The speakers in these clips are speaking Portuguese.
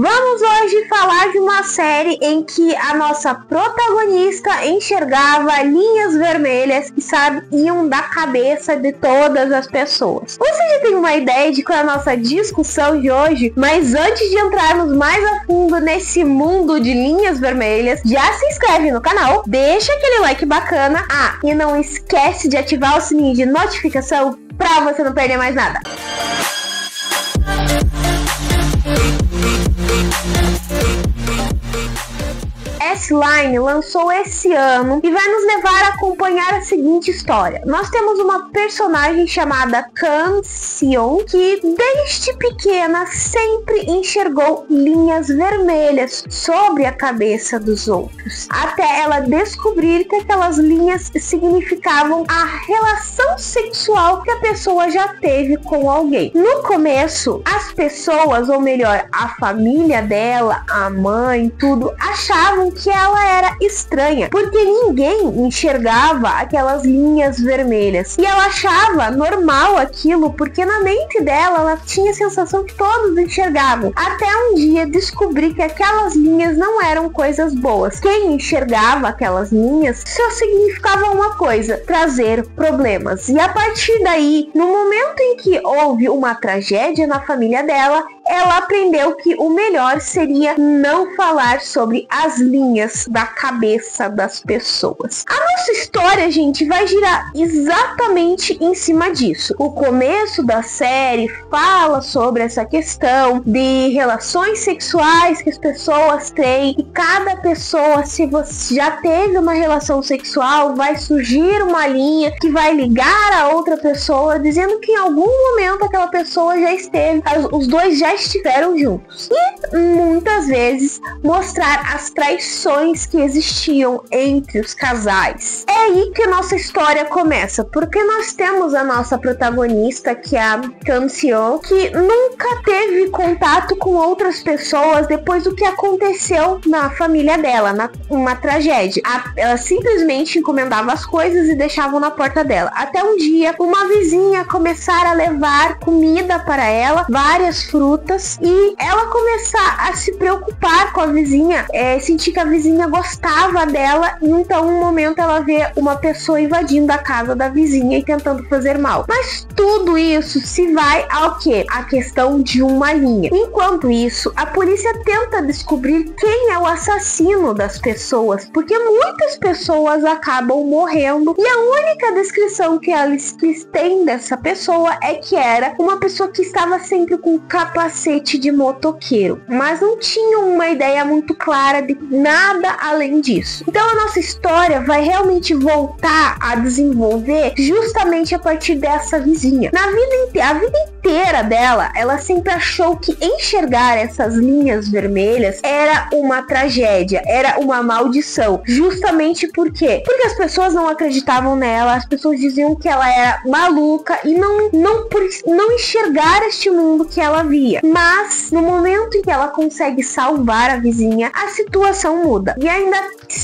Vamos hoje falar de uma série em que a nossa protagonista enxergava linhas vermelhas que saíam da cabeça de todas as pessoas. Você já tem uma ideia de qual é a nossa discussão de hoje? Mas antes de entrarmos mais a fundo nesse mundo de linhas vermelhas, já se inscreve no canal, deixa aquele like bacana. E não esquece de ativar o sininho de notificação para você não perder mais nada. S-Line lançou esse ano e vai nos levar a acompanhar a seguinte história. Nós temos uma personagem chamada Kam Seon que desde pequena sempre enxergou linhas vermelhas sobre a cabeça dos outros, até ela descobrir que aquelas linhas significavam a relação sexual que a pessoa já teve com alguém. No começo, as pessoas, ou melhor, a família dela, a mãe, tudo, achavam que ela era estranha, porque ninguém enxergava aquelas linhas vermelhas. E ela achava normal aquilo, porque na mente dela, ela tinha a sensação que todos enxergavam. Até um dia descobrir que aquelas linhas não eram coisas boas. Quem enxergava aquelas linhas só significava uma coisa: trazer problemas. E a partir daí, no momento em que houve uma tragédia na família dela, ela aprendeu que o melhor seria não falar sobre as linhas da cabeça das pessoas. A nossa história, gente, vai girar exatamente em cima disso. O começo da série fala sobre essa questão de relações sexuais que as pessoas têm, e cada pessoa, se você já teve uma relação sexual, vai surgir uma linha que vai ligar a outra pessoa, dizendo que em algum momento aquela pessoa já esteve, os dois já estiveram juntos. E muitas vezes mostrar as traições que existiam entre os casais. É aí que a nossa história começa, porque nós temos a nossa protagonista, que é a Kam Seon, que nunca teve contato com outras pessoas depois do que aconteceu na família dela, uma tragédia. Ela simplesmente encomendava as coisas e deixava na porta dela. Até um dia, uma vizinha começar a levar comida para ela, várias frutas, e ela começar a se preocupar com a vizinha, sentir que a vizinha gostava dela, e então um momento ela vê uma pessoa invadindo a casa da vizinha e tentando fazer mal. Mas tudo isso se vai ao quê? A questão de uma linha. Enquanto isso, a polícia tenta descobrir quem é o assassino das pessoas, porque muitas pessoas acabam morrendo, e a única descrição que eles têm dessa pessoa é que era uma pessoa que estava sempre com capacete de motoqueiro, mas não tinha uma ideia muito clara de nada além disso. Então a nossa história vai realmente voltar a desenvolver justamente a partir dessa vizinha. A vida inteira dela, ela sempre achou que enxergar essas linhas vermelhas era uma tragédia, era uma maldição. Justamente por quê? Porque as pessoas não acreditavam nela, as pessoas diziam que ela era maluca e não enxergar este mundo que ela via. Mas no momento em que ela consegue salvar a vizinha, a situação muda. E ainda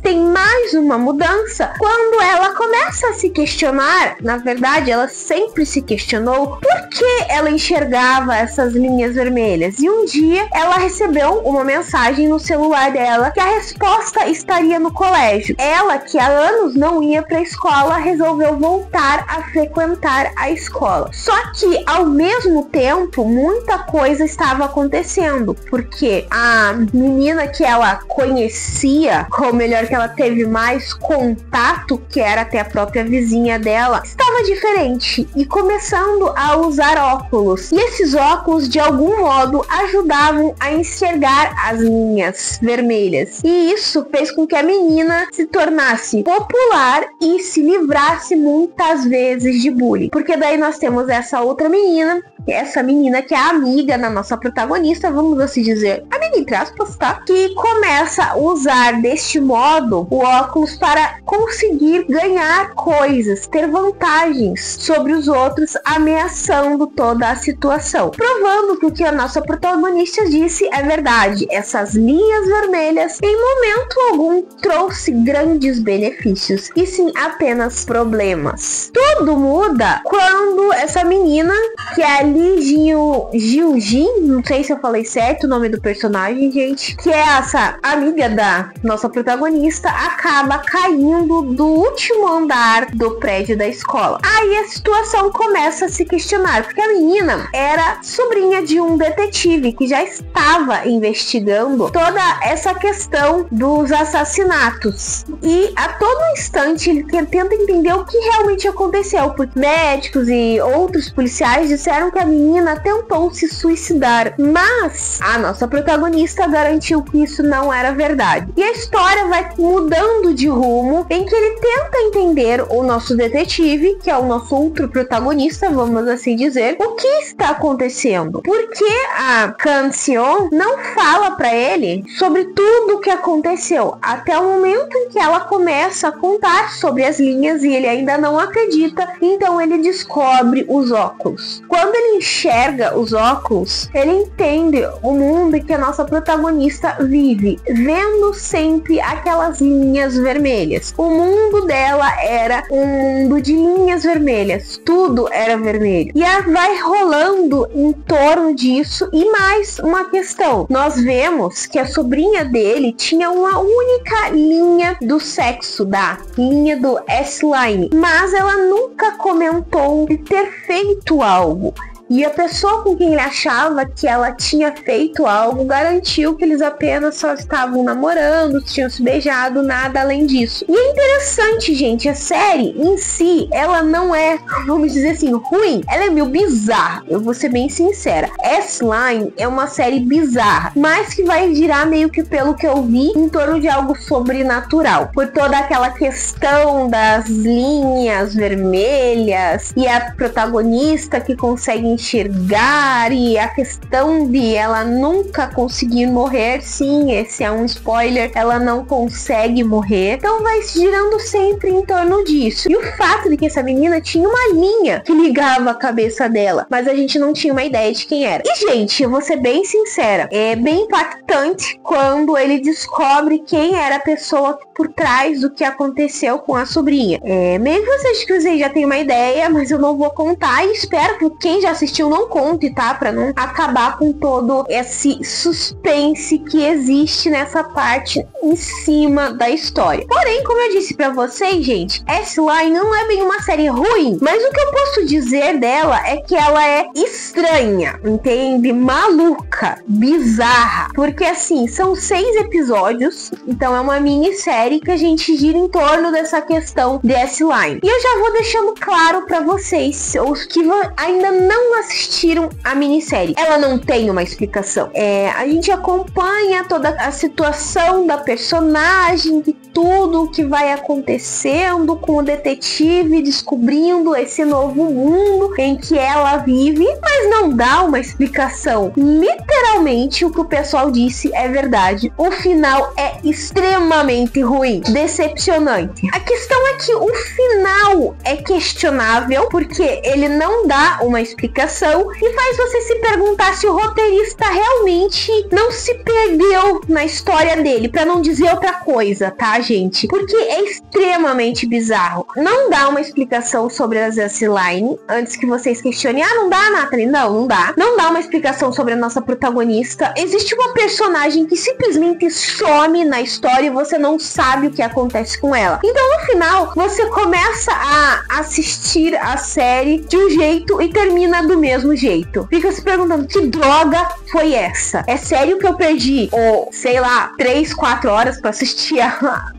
tem mais uma mudança quando ela começa a se questionar. Na verdade, ela sempre se questionou por que ela enxergava essas linhas vermelhas. E um dia ela recebeu uma mensagem no celular dela que a resposta estaria no colégio. Ela, que há anos não ia para a escola, resolveu voltar a frequentar a escola. Só que ao mesmo tempo, muita coisa estava acontecendo, porque a menina que ela conhecia, ou melhor, que ela teve mais contato, que era até a própria vizinha dela, estava diferente e começando a usar óculos. E esses óculos, de algum modo, ajudavam a enxergar as linhas vermelhas. E isso fez com que a menina se tornasse popular e se livrasse muitas vezes de bullying. Porque daí nós temos essa outra menina, essa menina que é a amiga da nossa protagonista, vamos assim dizer, amiga entre aspas, tá? Que começa a usar deste modo o óculos para conseguir ganhar coisas, ter vantagens sobre os outros, ameaçando toda a situação, provando que o que a nossa protagonista disse é verdade. Essas linhas vermelhas em momento algum trouxe grandes benefícios, e sim apenas problemas. Tudo muda quando essa menina, que é a Lee Jiu-Jin, não sei se eu falei certo o nome do personagem, personagem, gente, que é essa amiga da nossa protagonista, acaba caindo do último andar do prédio da escola. Aí a situação começa a se questionar, porque a menina era sobrinha de um detetive que já estava investigando toda essa questão dos assassinatos. E a todo instante ele tenta entender o que realmente aconteceu, porque médicos e outros policiais disseram que a menina tentou se suicidar, mas a nossa protagonista garantiu que isso não era verdade. E a história vai mudando de rumo, em que ele tenta entender o nosso detetive, que é o nosso outro protagonista, vamos assim dizer, o que está acontecendo. Porque a Kang-seon não fala para ele sobre tudo o que aconteceu, até o momento em que ela começa a contar sobre as linhas e ele ainda não acredita, então ele descobre os óculos. Quando ele enxerga os óculos, ele entende o mundo em que a nossa protagonista vive, vendo sempre aquelas linhas vermelhas. O mundo dela era um mundo de linhas vermelhas, tudo era vermelho. E vai rolando em torno disso. E mais uma questão, nós vemos que a sobrinha dele tinha uma única linha do sexo, da linha do S-Line, mas ela nunca comentou de ter feito algo. E a pessoa com quem ele achava que ela tinha feito algo garantiu que eles apenas só estavam namorando, tinham se beijado, nada além disso. E é interessante, gente, a série em si, ela não é, vamos dizer assim, ruim. Ela é meio bizarra, eu vou ser bem sincera. S-Line é uma série bizarra, mas que vai girar meio que, pelo que eu vi, em torno de algo sobrenatural. Por toda aquela questão das linhas vermelhas e a protagonista que consegue enxergar e a questão de ela nunca conseguir morrer. Sim, esse é um spoiler, ela não consegue morrer, então vai girando sempre em torno disso. E o fato de que essa menina tinha uma linha que ligava a cabeça dela, mas a gente não tinha uma ideia de quem era. E gente, eu vou ser bem sincera, é bem impactante quando ele descobre quem era a pessoa por trás do que aconteceu com a sobrinha. Mesmo que vocês já têm uma ideia, mas eu não vou contar, e espero que quem já assistiu não conte, tá? Pra não acabar com todo esse suspense que existe nessa parte em cima da história. Porém, como eu disse pra vocês, gente, S-Line não é bem uma série ruim, mas o que eu posso dizer dela é que ela é estranha, entende? Maluca, bizarra, porque assim, são 6 episódios, então é uma minissérie que a gente gira em torno dessa questão de S-Line. E eu já vou deixando claro pra vocês, os que ainda não assistiram a minissérie, ela não tem uma explicação. A gente acompanha toda a situação da personagem, de tudo o que vai acontecendo com o detetive, descobrindo esse novo mundo em que ela vive, mas não dá uma explicação. Literalmente, o que o pessoal disse é verdade. O final é extremamente ruim, decepcionante. A questão é que o final é questionável, porque ele não dá uma explicação e faz você se perguntar se o roteirista realmente não se perdeu na história dele, pra não dizer outra coisa, tá, gente? Porque é extremamente bizarro. Não dá uma explicação sobre as S-Line, antes que vocês questionem, não dá, Nathalie? Não dá. Não dá uma explicação sobre a nossa protagonista. Existe uma personagem que simplesmente some na história e você não sabe o que acontece com ela. Então, no final, você começa a assistir a série de um jeito e termina do mesmo jeito. Fica se perguntando, que droga foi essa? É sério que eu perdi, sei lá, 3, 4 horas pra assistir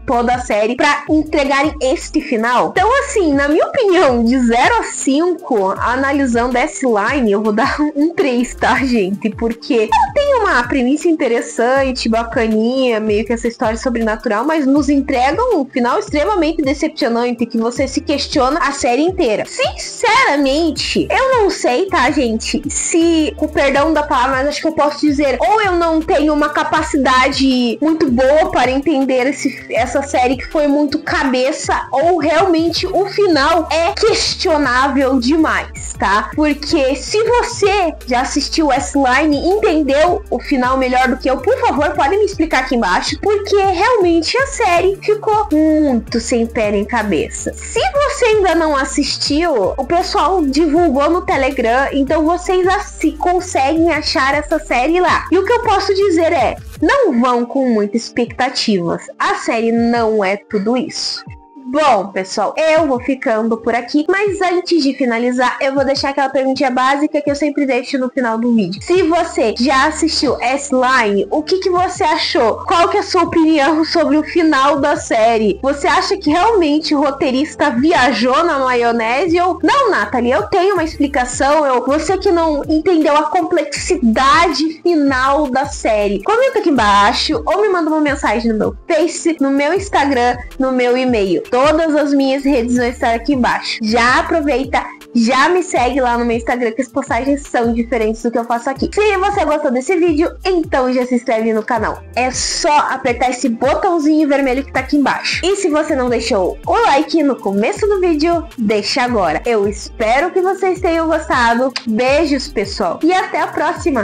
toda a série pra entregarem este final? Então, assim, na minha opinião, de 0 a 5, analisando S-Line, eu vou dar um 3, tá, gente? Porque ela tem uma premissa interessante, bacaninha, meio que essa história sobrenatural, mas nos entregam um final extremamente decepcionante, que você se questiona a série inteira. Sinceramente, eu não sei, tá, gente, se, com o perdão da palavra, mas acho que eu posso dizer, ou eu não tenho uma capacidade muito boa para entender essa série que foi muito cabeça ou realmente o final é questionável demais, tá? Porque se você já assistiu S-Line e entendeu o final melhor do que eu, por favor, pode me explicar aqui embaixo, porque realmente a série ficou muito sem pé nem cabeça. Se você ainda não assistiu, o pessoal divulgou no Telegram, então vocês conseguem achar essa série lá. E o que eu posso dizer é, não vão com muitas expectativas. A série não é tudo isso. Bom, pessoal, eu vou ficando por aqui, mas antes de finalizar, eu vou deixar aquela perguntinha básica que eu sempre deixo no final do vídeo. Se você já assistiu S-Line, o que você achou? Qual que é a sua opinião sobre o final da série? Você acha que realmente o roteirista viajou na maionese ou... Não, Nathalie, eu tenho uma explicação. Você que não entendeu a complexidade final da série, comenta aqui embaixo ou me manda uma mensagem no meu Face, no meu Instagram, no meu e-mail. Todas as minhas redes vão estar aqui embaixo. Já aproveita, já me segue lá no meu Instagram, que as postagens são diferentes do que eu faço aqui. Se você gostou desse vídeo, então já se inscreve no canal. É só apertar esse botãozinho vermelho que tá aqui embaixo. E se você não deixou o like no começo do vídeo, deixa agora. Eu espero que vocês tenham gostado. Beijos, pessoal. E até a próxima.